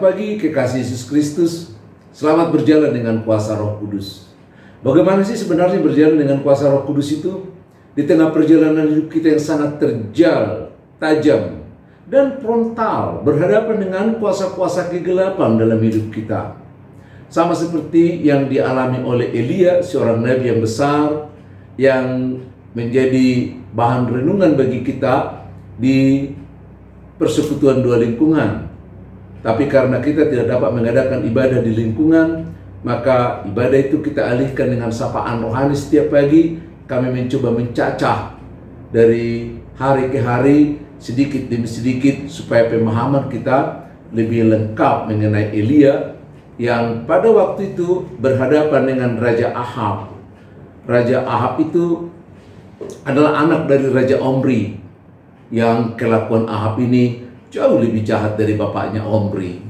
Selamat pagi kekasih Yesus Kristus. Selamat berjalan dengan kuasa Roh Kudus. Bagaimana sih sebenarnya berjalan dengan kuasa Roh Kudus itu? Di tengah perjalanan hidup kita yang sangat terjal, tajam, dan frontal, berhadapan dengan kuasa-kuasa kegelapan dalam hidup kita. Sama seperti yang dialami oleh Elia, seorang nabi yang besar, yang menjadi bahan renungan bagi kita di persekutuan dua lingkungan. Tapi karena kita tidak dapat mengadakan ibadah di lingkungan, maka ibadah itu kita alihkan dengan sapaan rohani setiap pagi. Kami mencoba mencacah dari hari ke hari, sedikit demi sedikit, supaya pemahaman kita lebih lengkap mengenai Elia yang pada waktu itu berhadapan dengan Raja Ahab. Raja Ahab itu adalah anak dari Raja Omri, yang kelakuan Ahab ini jauh lebih jahat dari bapaknya Omri.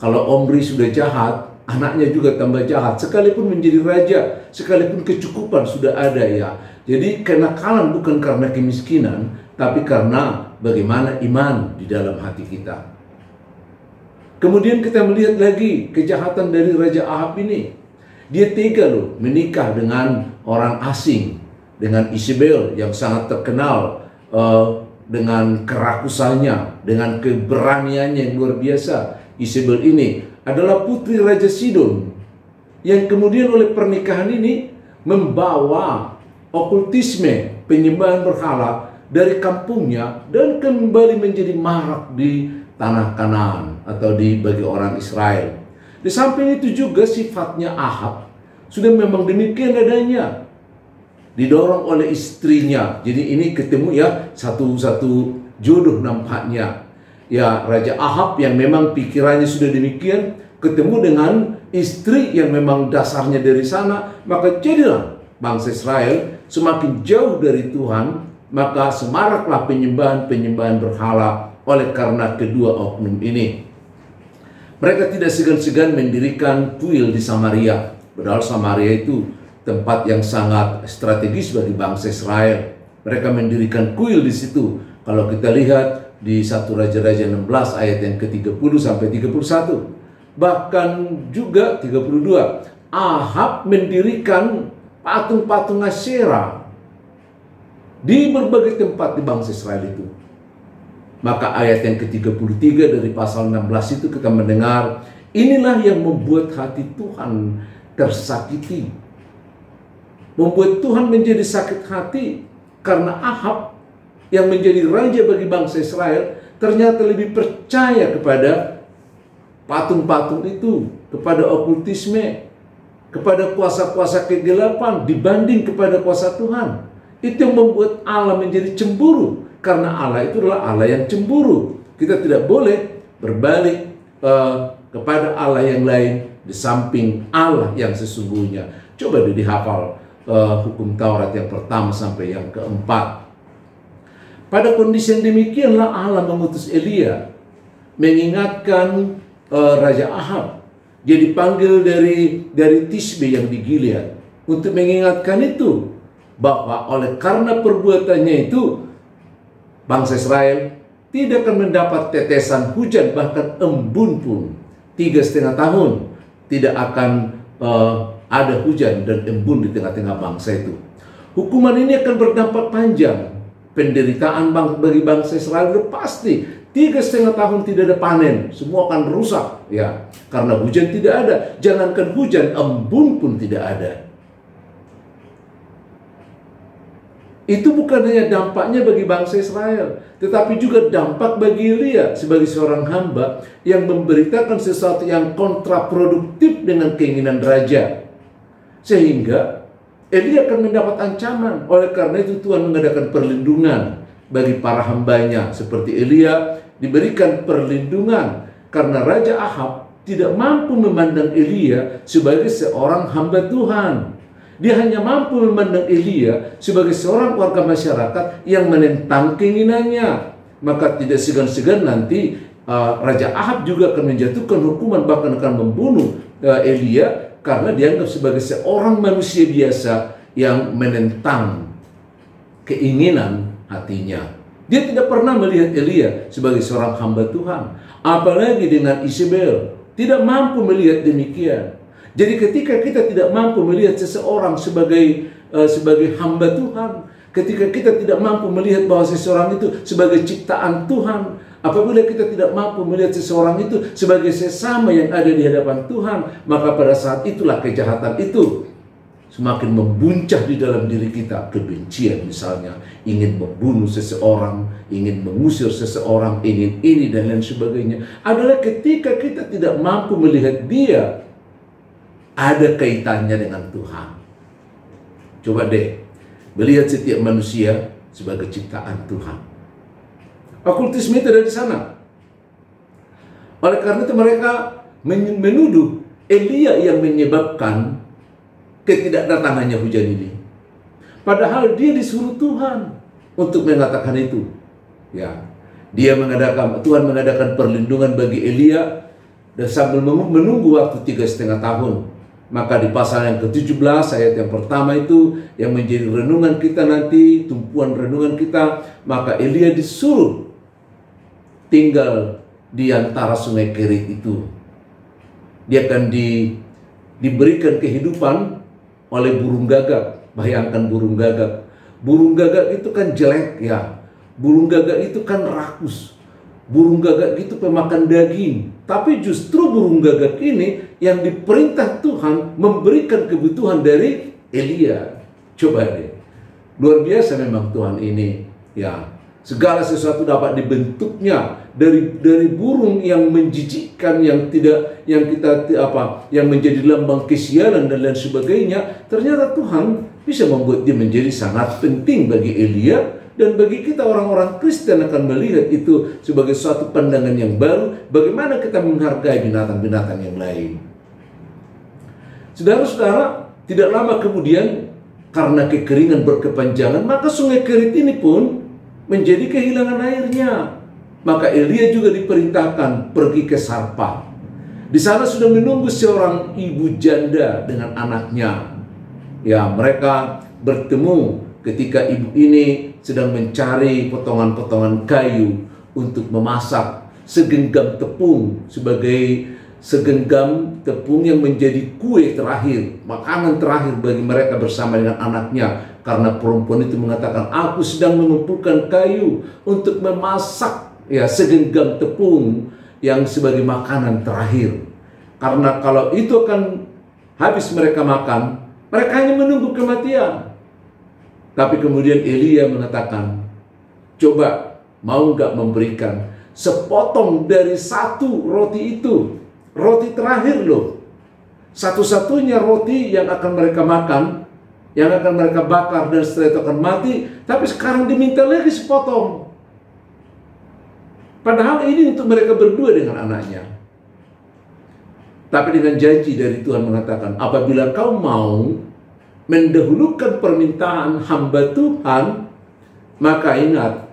Kalau Omri sudah jahat, anaknya juga tambah jahat. Sekalipun menjadi raja, sekalipun kecukupan sudah ada ya. Jadi kenakalan bukan karena kemiskinan, tapi karena bagaimana iman di dalam hati kita. Kemudian kita melihat lagi kejahatan dari Raja Ahab ini. Dia tega loh menikah dengan orang asing, dengan Isabel yang sangat terkenal dengan kerakusannya, dengan keberaniannya yang luar biasa. Isabel ini adalah putri Raja Sidon, yang kemudian oleh pernikahan ini membawa okultisme, penyembahan berhala dari kampungnya dan kembali menjadi marak di tanah Kanaan atau bagi orang Israel. Di samping itu juga sifatnya Ahab sudah memang demikian adanya, didorong oleh istrinya. Jadi ini ketemu ya satu jodoh nampaknya. Ya, Raja Ahab yang memang pikirannya sudah demikian, ketemu dengan istri yang memang dasarnya dari sana, maka jadilah bangsa Israel semakin jauh dari Tuhan, maka semaraklah penyembahan berhala oleh karena kedua oknum ini. Mereka tidak segan-segan mendirikan kuil di Samaria, padahal Samaria itu tempat yang sangat strategis bagi bangsa Israel. Mereka mendirikan kuil di situ. Kalau kita lihat di 1 Raja-Raja 16 ayat yang ke-30 sampai 31. Bahkan juga 32. Ahab mendirikan patung-patung Asyera di berbagai tempat di bangsa Israel itu. Maka ayat yang ke-33 dari pasal 16 itu kita mendengar, inilah yang membuat hati Tuhan tersakiti. Membuat Tuhan menjadi sakit hati karena Ahab yang menjadi raja bagi bangsa Israel ternyata lebih percaya kepada patung-patung itu, kepada okultisme, kepada kuasa-kuasa kegelapan dibanding kepada kuasa Tuhan. Itu yang membuat Allah menjadi cemburu, karena Allah itu adalah Allah yang cemburu. Kita tidak boleh berbalik kepada Allah yang lain di samping Allah yang sesungguhnya. Coba dihafal hukum Taurat yang pertama sampai yang keempat. Pada kondisi yang demikianlah Allah mengutus Elia mengingatkan Raja Ahab. Dia dipanggil dari Tisbe yang di Gilead untuk mengingatkan itu, bahwa oleh karena perbuatannya itu bangsa Israel tidak akan mendapat tetesan hujan, bahkan embun pun 3,5 tahun tidak akan ada hujan dan embun di tengah-tengah bangsa itu. Hukuman ini akan berdampak panjang. Penderitaan bagi bangsa Israel itu pasti. 3,5 tahun tidak ada panen, semua akan rusak ya, karena hujan tidak ada. Jangankan hujan, embun pun tidak ada. Itu bukan hanya dampaknya bagi bangsa Israel, tetapi juga dampak bagi Elia sebagai seorang hamba yang memberitakan sesuatu yang kontraproduktif dengan keinginan raja. Sehingga Elia akan mendapat ancaman. Oleh karena itu Tuhan mengadakan perlindungan bagi para hambanya. Seperti Elia diberikan perlindungan karena Raja Ahab tidak mampu memandang Elia sebagai seorang hamba Tuhan. Dia hanya mampu memandang Elia sebagai seorang warga masyarakat yang menentang keinginannya. Maka tidak segan-segan nanti Raja Ahab juga akan menjatuhkan hukuman, bahkan akan membunuh Elia, karena dianggap sebagai seorang manusia biasa yang menentang keinginan hatinya. Dia tidak pernah melihat Elia sebagai seorang hamba Tuhan. Apalagi dengan Isabel, tidak mampu melihat demikian. Jadi ketika kita tidak mampu melihat seseorang sebagai hamba Tuhan, ketika kita tidak mampu melihat bahwa seseorang itu sebagai ciptaan Tuhan, apabila kita tidak mampu melihat seseorang itu sebagai sesama yang ada di hadapan Tuhan, maka pada saat itulah kejahatan itu semakin membuncah di dalam diri kita. Kebencian misalnya, ingin membunuh seseorang, ingin mengusir seseorang, ingin ini dan lain sebagainya, adalah ketika kita tidak mampu melihat dia ada kaitannya dengan Tuhan. Coba deh, melihat setiap manusia sebagai ciptaan Tuhan. Okultisme itu ada di sana. Oleh karena itu mereka menuduh Elia yang menyebabkan ketidakdatangannya hujan ini. Padahal dia disuruh Tuhan untuk mengatakan itu. Ya, Tuhan mengadakan perlindungan bagi Elia dan sambil menunggu waktu 3,5 tahun. Maka di pasal yang ke-17 ayat yang pertama itu yang menjadi renungan kita nanti, tumpuan renungan kita, maka Elia disuruh tinggal di antara sungai Kerit itu. Dia akan diberikan kehidupan oleh burung gagak. Bayangkan burung gagak. Burung gagak itu kan jelek ya. Burung gagak itu kan rakus. Burung gagak itu pemakan daging. Tapi justru burung gagak ini yang diperintah Tuhan memberikan kebutuhan dari Elia. Coba deh. Luar biasa memang Tuhan ini. Ya, segala sesuatu dapat dibentuknya dari burung yang menjijikkan, yang menjadi lambang kesialan dan lain sebagainya. Ternyata Tuhan bisa membuat dia menjadi sangat penting bagi Elia. Dan bagi kita orang-orang Kristen akan melihat itu sebagai suatu pandangan yang baru. Bagaimana kita menghargai binatang-binatang yang lain. Saudara-saudara, tidak lama kemudian karena kekeringan berkepanjangan, maka sungai Kerit ini pun menjadi kehilangan airnya. Maka Elia juga diperintahkan pergi ke Sarpa. Di sana sudah menunggu seorang ibu janda dengan anaknya. Ya, mereka bertemu ketika ibu ini sedang mencari potongan-potongan kayu untuk memasak segenggam tepung sebagai segenggam tepung yang menjadi kue terakhir, makanan terakhir bagi mereka bersama dengan anaknya. Karena perempuan itu mengatakan, aku sedang mengumpulkan kayu untuk memasak ya segenggam tepung yang sebagai makanan terakhir. Karena kalau itu akan habis mereka makan, mereka hanya menunggu kematian. Tapi kemudian Elia mengatakan, coba mau nggak memberikan sepotong dari satu roti itu, roti terakhir loh, satu-satunya roti yang akan mereka makan, yang akan mereka bakar dan setelah itu akan mati. Tapi sekarang diminta lagi sepotong. Padahal ini untuk mereka berdua dengan anaknya. Tapi dengan janji dari Tuhan mengatakan, apabila kau mau mendahulukan permintaan hamba Tuhan, maka ingat,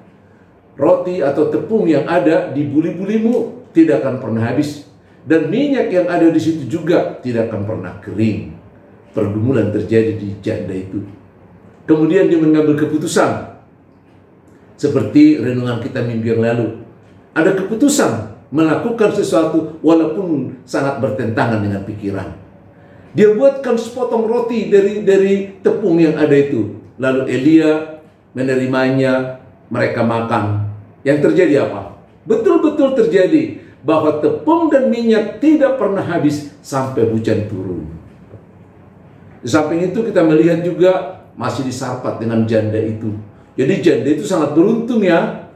roti atau tepung yang ada di buli-bulimu tidak akan pernah habis, dan minyak yang ada di situ juga tidak akan pernah kering. Pergumulan terjadi di janda itu. Kemudian dia mengambil keputusan, seperti renungan kita minggu yang lalu. Ada keputusan melakukan sesuatu walaupun sangat bertentangan dengan pikiran. Dia buatkan sepotong roti dari tepung yang ada itu. Lalu Elia menerimanya, mereka makan. Yang terjadi apa? Betul-betul terjadi bahwa tepung dan minyak tidak pernah habis sampai hujan turun. Di samping itu kita melihat juga masih disarpat dengan janda itu. Jadi janda itu sangat beruntung ya.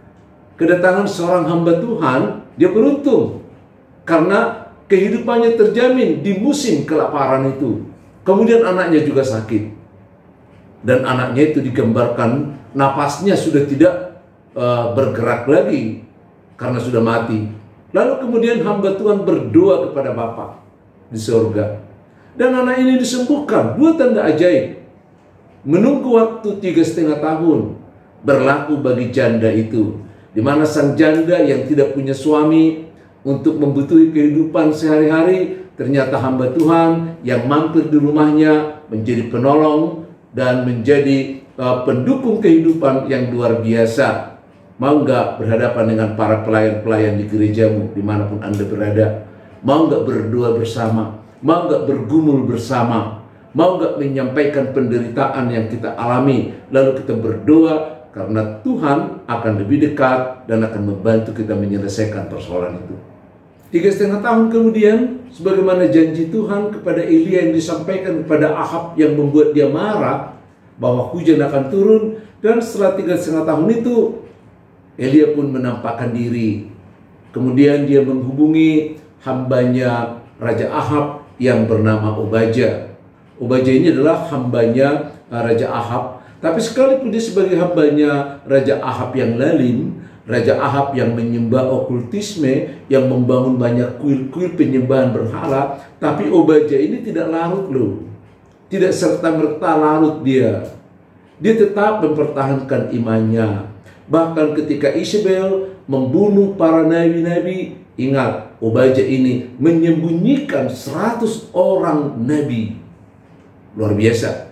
Kedatangan seorang hamba Tuhan, dia beruntung. Karena kehidupannya terjamin di musim kelaparan itu. Kemudian anaknya juga sakit. Dan anaknya itu digambarkan napasnya sudah tidak bergerak lagi karena sudah mati. Lalu kemudian hamba Tuhan berdoa kepada Bapa di surga. Dan anak ini disembuhkan. 2 tanda ajaib. Menunggu waktu 3,5 tahun berlaku bagi janda itu. Di mana sang janda yang tidak punya suami untuk membutuhkan kehidupan sehari-hari, ternyata hamba Tuhan yang mampir di rumahnya menjadi penolong dan menjadi pendukung kehidupan yang luar biasa. Mau nggak berhadapan dengan para pelayan-pelayan di gerejamu dimanapun Anda berada? Mau nggak berdoa bersama? Mau nggak bergumul bersama? Mau nggak menyampaikan penderitaan yang kita alami, lalu kita berdoa, karena Tuhan akan lebih dekat dan akan membantu kita menyelesaikan persoalan itu. 3,5 tahun kemudian, sebagaimana janji Tuhan kepada Elia yang disampaikan kepada Ahab yang membuat dia marah, bahwa hujan akan turun, dan setelah 3,5 tahun itu, Elia pun menampakkan diri. Kemudian dia menghubungi hambanya Raja Ahab yang bernama Obadya. Obadya ini adalah hambanya Raja Ahab. Tapi sekalipun dia sebagai hambanya Raja Ahab yang lalim, Raja Ahab yang menyembah okultisme, yang membangun banyak kuil-kuil penyembahan berhala, tapi Obadya ini tidak larut loh. Tidak serta-merta larut dia. Dia tetap mempertahankan imannya. Bahkan ketika Isabel membunuh para nabi-nabi, ingat, Obadya ini menyembunyikan 100 orang nabi. Luar biasa.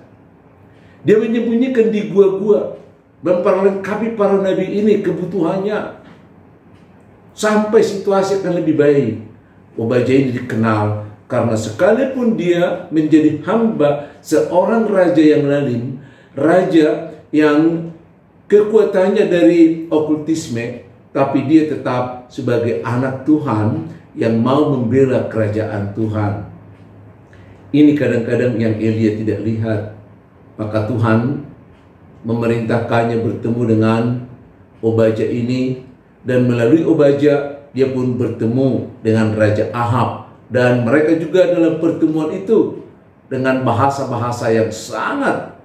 Dia menyembunyikan di gua-gua, memperlengkapi para nabi ini kebutuhannya, sampai situasi akan lebih baik. Obadya ini dikenal karena sekalipun dia menjadi hamba seorang raja yang lalim, raja yang kekuatannya dari okultisme, tapi dia tetap sebagai anak Tuhan yang mau membela kerajaan Tuhan. Ini kadang-kadang yang Elia tidak lihat. Maka Tuhan memerintahkannya bertemu dengan Obadya ini, dan melalui Obadya dia pun bertemu dengan Raja Ahab, dan mereka juga dalam pertemuan itu dengan bahasa-bahasa yang sangat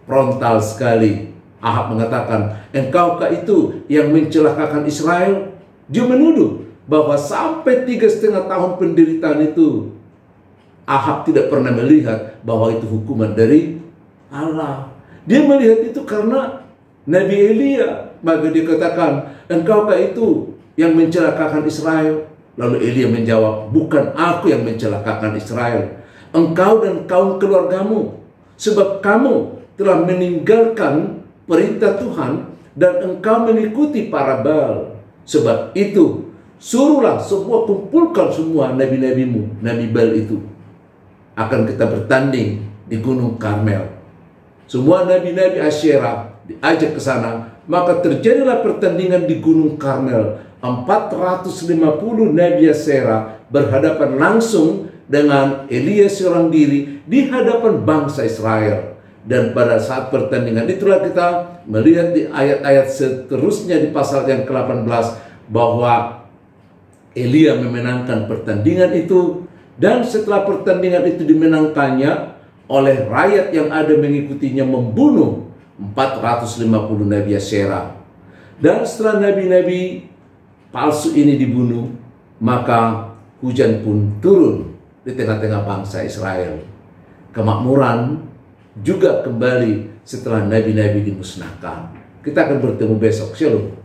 frontal sekali. Ahab mengatakan, "Engkaukah itu yang mencelakakan Israel?" Dia menuduh bahwa sampai 3,5 tahun penderitaan itu, Ahab tidak pernah melihat bahwa itu hukuman dari Allah. Dia melihat itu karena Nabi Elia. Maka dia katakan, "Engkaukah itu yang mencelakakan Israel?" Lalu Elia menjawab, "Bukan aku yang mencelakakan Israel, engkau dan kaum keluargamu. Sebab kamu telah meninggalkan perintah Tuhan dan engkau mengikuti para Baal. Sebab itu, suruhlah kumpulkan semua nabi-nabimu, nabi Baal itu. Akan kita bertanding di Gunung Karmel." Semua nabi-nabi Asyera diajak ke sana. Maka terjadilah pertandingan di Gunung Karmel. 450 nabi Asyera berhadapan langsung dengan Elia seorang diri di hadapan bangsa Israel. Dan pada saat pertandingan itulah kita melihat di ayat-ayat seterusnya di pasal yang ke-18 bahwa Elia memenangkan pertandingan itu. Dan setelah pertandingan itu dimenangkannya oleh rakyat yang ada mengikutinya, membunuh 450 nabi Asyera. Dan setelah nabi-nabi palsu ini dibunuh, maka hujan pun turun di tengah-tengah bangsa Israel. Kemakmuran juga kembali setelah nabi-nabi dimusnahkan. Kita akan bertemu besok. Shalom.